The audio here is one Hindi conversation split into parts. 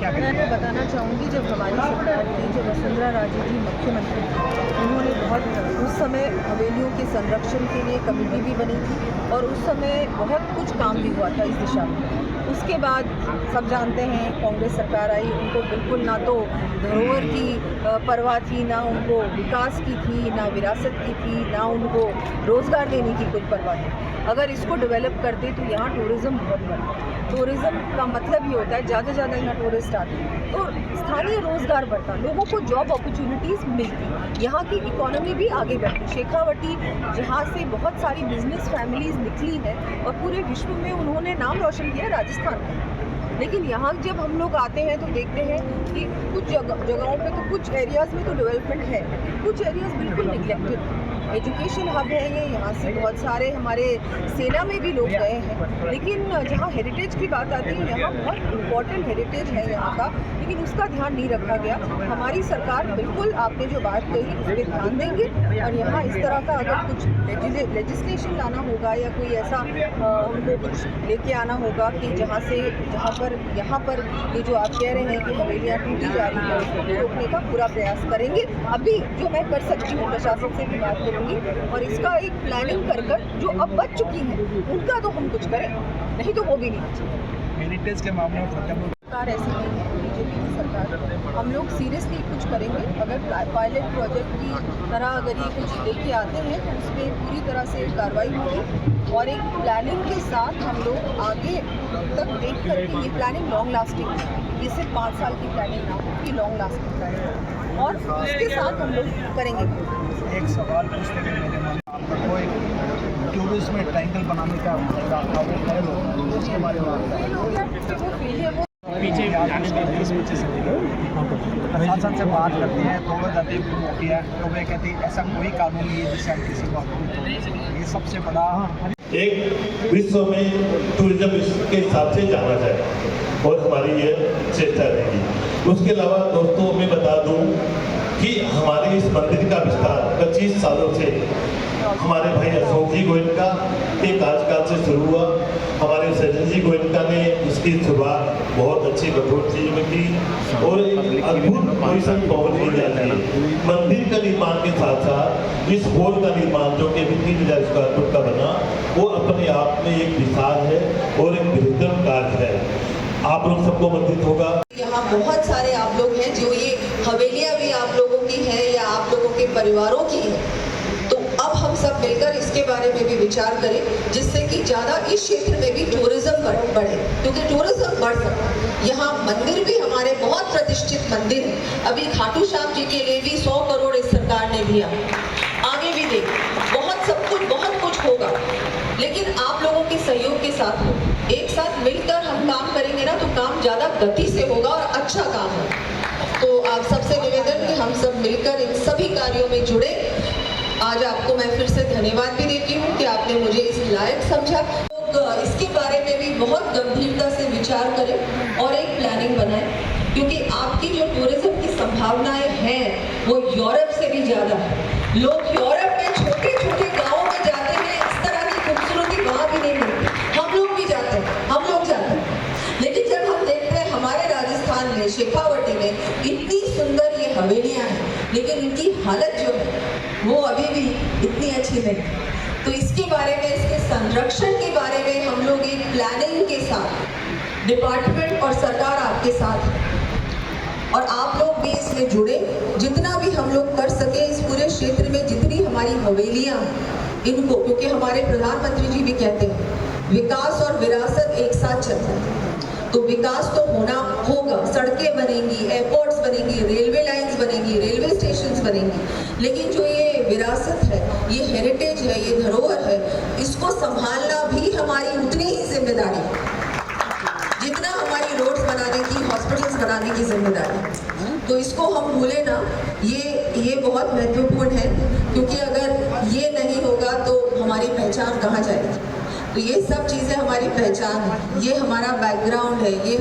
मैं तो बताना चाहूँगी, जब हमारी सरकार थी, जब वसुंधरा राजे जी मुख्यमंत्री थी, उन्होंने बहुत उस समय हवेलियों के संरक्षण के लिए कमेटी भी बनी थी और उस समय बहुत कुछ काम भी हुआ था इस दिशा में। उसके बाद सब जानते हैं कांग्रेस सरकार आई, उनको बिल्कुल ना तो धरोहर की परवाह थी, ना उनको विकास की थी, ना विरासत की थी, ना उनको रोज़गार देने की कोई परवाह थी। अगर इसको डेवलप करते तो यहाँ टूरिज़्म बहुत बढ़ता। टूरिज़्म का मतलब ये होता है ज़्यादा से ज़्यादा यहाँ टूरिस्ट आते हैं तो स्थानीय रोज़गार बढ़ता, लोगों को जॉब अपॉर्चुनिटीज़ मिलती, यहाँ की इकोनॉमी भी आगे बढ़ती। शेखावटी जहाँ से बहुत सारी बिजनेस फैमिलीज़ निकली हैं और पूरे विश्व में उन्होंने नाम रोशन किया राजस्थान में। लेकिन यहाँ जब हम लोग आते हैं तो देखते हैं कि कुछ जगहों पे तो कुछ एरियाज़ में तो डेवलपमेंट है, कुछ एरियाज़ बिल्कुल निगलेक्टेड। एजुकेशन हब है ये, यहाँ से बहुत सारे हमारे सेना में भी लोग गए हैं, लेकिन जहाँ हेरिटेज की बात आती है यहाँ बहुत इम्पॉर्टेंट हेरिटेज है यहाँ का, लेकिन उसका ध्यान नहीं रखा गया। हमारी सरकार बिल्कुल आपने जो बात कही उस पर ध्यान देंगे और यहाँ इस तरह का अगर कुछ लेजिस्लेशन लाना होगा या कोई ऐसा उनको कुछ लेके आना होगा कि जहाँ पर यहाँ पर ये जो आप कह रहे हैं कि हवेलियाँ टूटी जा रही है उसको रोकने का पूरा प्रयास करेंगे। अभी जो मैं कर सकती हूँ प्रशासन से भी बात करूँगी और इसका एक प्लानिंग कर जो अब बच चुकी हैं उनका तो हम कुछ करें, नहीं तो वो भी नहीं। हेरिटेज के मामले में सरकार ऐसी नहीं है, बीजेपी की सरकार। हम लोग सीरियसली कुछ करेंगे। अगर पायलट प्रोजेक्ट की तरह अगर ये कुछ लेके आते हैं तो उस पर पूरी तरह से कार्रवाई होगी और एक प्लानिंग के साथ हम लोग आगे तक देख करके, ये प्लानिंग लॉन्ग लास्टिंग है, ये सिर्फ 5 साल की प्लानिंग ना हो, कि लॉन्ग लास्टिंग प्लानिंग और उसके साथ हम लोग करेंगे। एक सवाल पूछते हैं मेरे मन में, आपका कोई टूरिज्म में ट्रायंगल बनाने का उसके बारे में पीछे प्रशासन से बात करते हैं तो वो जाते किया तो वे कहते हैं ऐसा कोई कानून नहीं है जिससे हम किसी को, ये सबसे बड़ा एक विश्व में टूरिज्म के हिसाब से जाना जाए और हमारी ये चेष्टा रहेगी। उसके अलावा दोस्तों मैं बता दूं कि हमारे इस मंदिर का विस्तार 25 सालों से हमारे भाई अशोक जी गोयनका के कार्यकाल से शुरू हुआ। हमारे सचिन जी गोयनका ने इसकी शुरुआत बहुत अच्छी कठोर चीज में की और एक अद्भुत पोजिशन पहुंच दी जाती है। मंदिर का निर्माण के साथ साथ इस हॉल का निर्माण जो कि 3000 स्क्वायर फुट का बना, वो अपने आप में एक विशाल है और एक बृहत्तम कार्य है। आप लोग सबको मंदिर होगा। यहाँ बहुत सारे आप लोग हैं जो ये हवेलियाँ भी आप लोगों की है या आप लोगों के परिवारों की है, तो अब हम सब मिलकर इसके बारे में भी विचार करें जिससे कि ज़्यादा इस क्षेत्र में भी टूरिज्म बढ़े, क्योंकि टूरिज्म बढ़ सकता है। यहाँ मंदिर भी हमारे बहुत प्रतिष्ठित मंदिर है। अभी खाटू श्याम जी के लिए भी 100 करोड़ इस सरकार ने दिया, आगे भी दे, बहुत सब कुछ बहुत कुछ होगा, लेकिन आप लोगों के सहयोग के साथ हो, एक साथ मिलकर हम काम करेंगे ना तो काम ज़्यादा गति से होगा और अच्छा काम है। तो आप सबसे निवेदन कि हम सब मिलकर इन सभी कार्यों में जुड़े। आज आपको मैं फिर से धन्यवाद भी देती हूँ कि आपने मुझे इस लायक समझा। तो इसके बारे में भी बहुत गंभीरता से विचार करें और एक प्लानिंग बनाएं, क्योंकि आपकी जो टूरिज्म की संभावनाएं हैं वो यूरोप से भी ज़्यादा है। लोग यूरोप में छोटे छोटे गाँवों में जाते हैं, इस तरह की खूबसूरती वहाँ भी नहीं मिलती। हम लोग भी जाते हैं, हम लोग जाते हैं, लेकिन जब हम देखते हैं हमारे राजस्थान में शेखावटी में इतनी सुंदर ये हवेलियाँ हैं, लेकिन इनकी हालत जो है वो अभी भी इतनी अच्छी नहीं। तो इसके बारे में, इसके संरक्षण के बारे में हम लोग एक प्लानिंग के साथ, डिपार्टमेंट और सरकार आपके साथ है और आप लोग भी इसमें जुड़े। जितना भी हम लोग कर सके इस पूरे क्षेत्र में जितनी हमारी हवेलियाँ इनको, क्योंकि हमारे प्रधानमंत्री जी भी कहते हैं विकास और विरासत एक साथ चलता है, तो विकास तो होना होगा, सड़कें बनेंगी, एयरपोर्ट्स बनेंगी, रेलवे लाइंस बनेंगी, रेलवे स्टेशंस बनेंगी, लेकिन जो ये विरासत है, ये हेरिटेज है, ये धरोहर है, इसको संभालना भी हमारी उतनी ही जिम्मेदारी है जितना हमारी रोड्स बनाने की, हॉस्पिटल्स बनाने की जिम्मेदारी है। तो इसको हम भूले ना, ये बहुत महत्वपूर्ण है, क्योंकि अगर ये नहीं होगा तो हमारी पहचान कहाँ जाएगी। तो ये सब चीज़ें हमारी पहचान है, ये हमारा बैकग्राउंड है, ये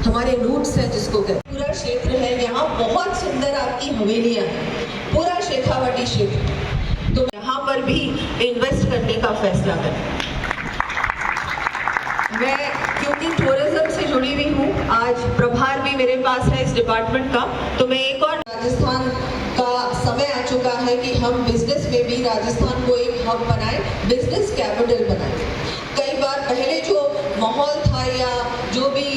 हमारे रूट्स हैं जिसको कहते हैं। पूरा क्षेत्र है, यहाँ बहुत सुंदर आपकी हवेलियाँ हैं, पूरा शेखावटी क्षेत्र, तो यहाँ पर भी इन्वेस्ट करने का फैसला करें। मैं क्योंकि टूरिज्म से जुड़ी हुई हूँ, आज प्रभार मेरे पास है इस डिपार्टमेंट का, तो मैं एक और राजस्थान का समय आ चुका है कि हम बिजनेस में भी राजस्थान को एक हब बनाए, बिजनेस कैपिटल बनाए। कई बार पहले जो माहौल था या जो भी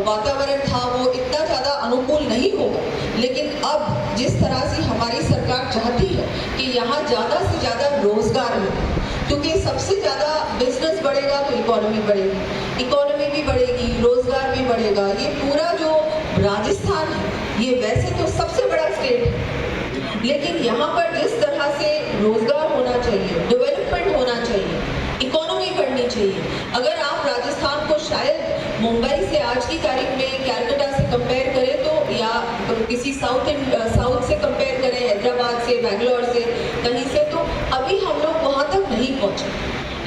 वातावरण था वो इतना ज़्यादा अनुकूल नहीं होगा, लेकिन अब जिस तरह से हमारी सरकार चाहती है कि यहाँ ज़्यादा से ज़्यादा रोजगार मिले, क्योंकि सबसे ज़्यादा बिजनेस बढ़ेगा तो इकोनॉमी बढ़ेगी, इकोनॉमी भी बढ़ेगी, रोजगार भी बढ़ेगा। ये पूरा जो राजस्थान है ये वैसे तो सबसे बड़ा स्टेट है, लेकिन यहाँ पर जिस तरह से रोजगार होना चाहिए, डेवलपमेंट होना चाहिए, इकोनॉमी बढ़नी चाहिए। अगर आप राजस्थान को शायद मुंबई से आज की तारीख में कैलकाटा से कंपेयर करें तो, या किसी साउथ से कंपेयर करें, हैदराबाद से, बेंगलोर से, कहीं से, तो अभी हम लोग वहाँ तक नहीं पहुँचे,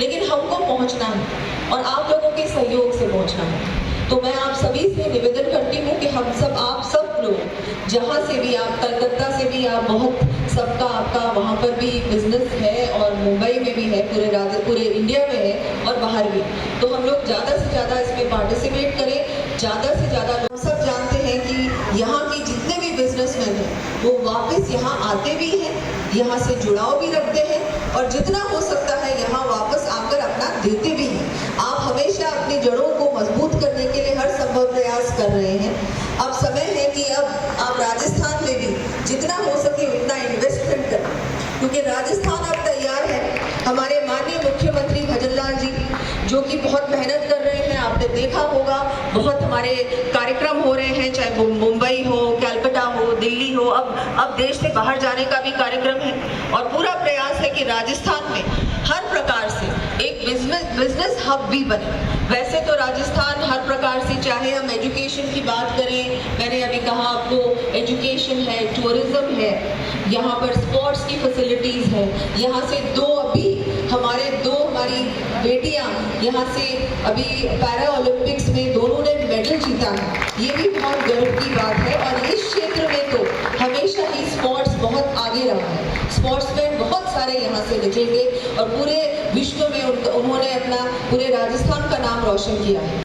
लेकिन हमको पहुँचना है और आप लोगों के सहयोग से पहुँचना है। तो मैं आप सभी से निवेदन करती हूँ कि हम सब, आप सब लोग जहाँ से भी, आप कलकत्ता से भी, आप बहुत सबका आपका वहाँ पर भी बिजनेस है और मुंबई में भी है, पूरे इंडिया में है और बाहर भी, तो हम लोग ज़्यादा से ज़्यादा इसमें पार्टिसिपेट करें। ज़्यादा से ज़्यादा लोग सब जानते हैं कि यहाँ की जितने भी बिजनेसमैन हैं वो वापस यहाँ आते भी हैं, यहाँ से जुड़ाव भी रखते हैं और जितना हो सकता है यहाँ वापस आकर अपना देते भी हैं। आप हमेशा अपनी जड़ों को मजबूत करने के लिए हर संभव प्रयास कर रहे हैं। अब समय है कि अब आप राजस्थान में भी जितना हो सके उतना इन्वेस्टमेंट करें, क्योंकि राजस्थान अब तैयार है। हमारे माननीय मुख्यमंत्री भजन लाल जी जो कि बहुत मेहनत कर रहे हैं, आपने देखा होगा बहुत हमारे कार्यक्रम हो रहे हैं, चाहे वो मुंबई हो, कलकत्ता हो, दिल्ली हो, अब देश से बाहर जाने का भी कार्यक्रम है और पूरा प्रयास है कि राजस्थान में हर प्रकार से एक बिजनेस हब भी बने। वैसे तो राजस्थान हर प्रकार से, चाहे हम एजुकेशन की बात करें, मैंने अभी कहा आपको, एजुकेशन है, टूरिज्म है, यहाँ पर स्पोर्ट्स की फैसिलिटीज़ है, यहाँ से दो हमारी बेटियाँ यहाँ से अभी पैरा ओलंपिक्स में दोनों ने मेडल जीता है, ये भी बहुत गर्व की बात है। और इस क्षेत्र में तो हमेशा ही स्पोर्ट्स बहुत आगे रहा है, स्पोर्ट्समैन बहुत सारे यहाँ से निकलेंगे और पूरे विश्व में उन्होंने अपना, पूरे राजस्थान का नाम रोशन किया है।